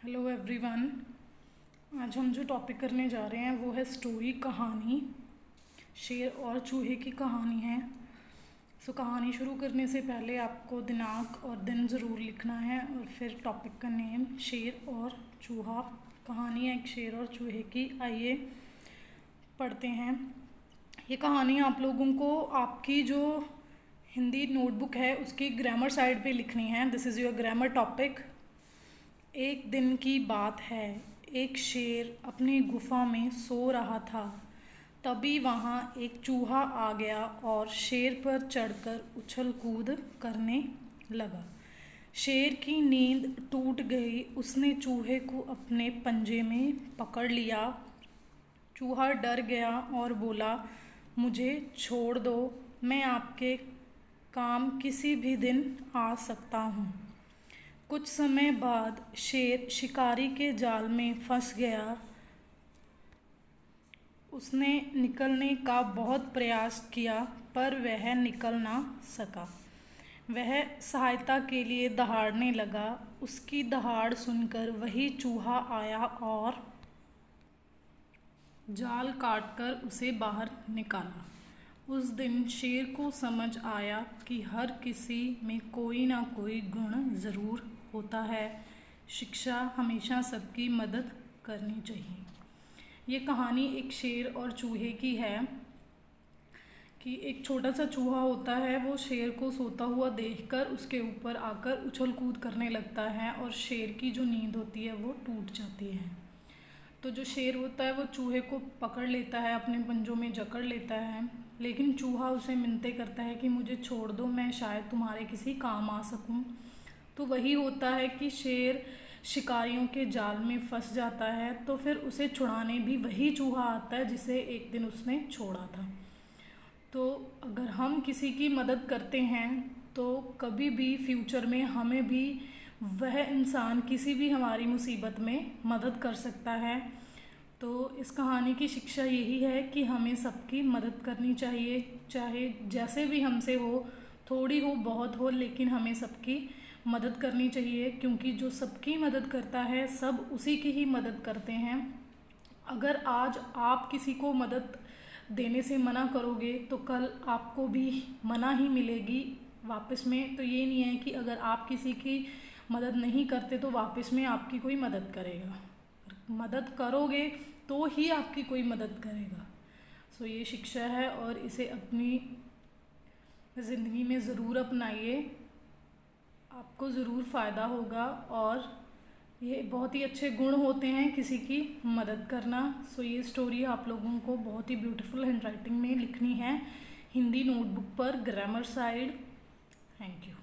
Hello everyone. आज हम जो टॉपिक करने जा रहे हैं वो है स्टोरी, कहानी। शेर और चूहे की कहानी है। कहानी शुरू करने से पहले आपको दिनांक और दिन ज़रूर लिखना है और फिर टॉपिक का नेम शेर और चूहा। कहानी है एक शेर और चूहे की। आइए पढ़ते हैं। ये कहानी आप लोगों को आपकी जो हिंदी नोटबुक है उसकी ग्रामर साइड पे लिखनी है। This is your grammar topic. एक दिन की बात है, एक शेर अपनी गुफा में सो रहा था। तभी वहाँ एक चूहा आ गया और शेर पर चढ़कर उछल कूद करने लगा। शेर की नींद टूट गई। उसने चूहे को अपने पंजे में पकड़ लिया। चूहा डर गया और बोला, मुझे छोड़ दो, मैं आपके काम किसी भी दिन आ सकता हूँ। कुछ समय बाद शेर शिकारी के जाल में फंस गया। उसने निकलने का बहुत प्रयास किया पर वह निकल ना सका। वह सहायता के लिए दहाड़ने लगा। उसकी दहाड़ सुनकर वही चूहा आया और जाल काटकर उसे बाहर निकाला। उस दिन शेर को समझ आया कि हर किसी में कोई ना कोई गुण ज़रूर होता है। शिक्षा हमेशा सबकी मदद करनी चाहिए। ये कहानी एक शेर और चूहे की है कि एक छोटा सा चूहा होता है, वो शेर को सोता हुआ देखकर उसके ऊपर आकर उछल कूद करने लगता है और शेर की जो नींद होती है वो टूट जाती है। तो जो शेर होता है वो चूहे को पकड़ लेता है, अपने पंजों में जकड़ लेता है, लेकिन चूहा उसे मिन्नतें करता है कि मुझे छोड़ दो, मैं शायद तुम्हारे किसी काम आ सकूं। तो वही होता है कि शेर शिकारियों के जाल में फंस जाता है, तो फिर उसे छुड़ाने भी वही चूहा आता है जिसे एक दिन उसने छोड़ा था। तो अगर हम किसी की मदद करते हैं तो कभी भी फ्यूचर में हमें भी वह इंसान किसी भी हमारी मुसीबत में मदद कर सकता है। तो इस कहानी की शिक्षा यही है कि हमें सबकी मदद करनी चाहिए, चाहे जैसे भी हमसे हो, थोड़ी हो बहुत हो, लेकिन हमें सबकी मदद करनी चाहिए, क्योंकि जो सबकी मदद करता है सब उसी की ही मदद करते हैं। अगर आज आप किसी को मदद देने से मना करोगे तो कल आपको भी मना ही मिलेगी वापस में। तो ये नहीं है कि अगर आप किसी की मदद नहीं करते तो वापस में आपकी कोई मदद करेगा। मदद करोगे तो ही आपकी कोई मदद करेगा। ये शिक्षा है और इसे अपनी ज़िंदगी में ज़रूर अपनाइए, आपको ज़रूर फ़ायदा होगा। और ये बहुत ही अच्छे गुण होते हैं किसी की मदद करना। ये स्टोरी आप लोगों को बहुत ही ब्यूटीफुल हैंड राइटिंग में लिखनी है हिंदी नोटबुक पर, ग्रामर साइड। Thank you.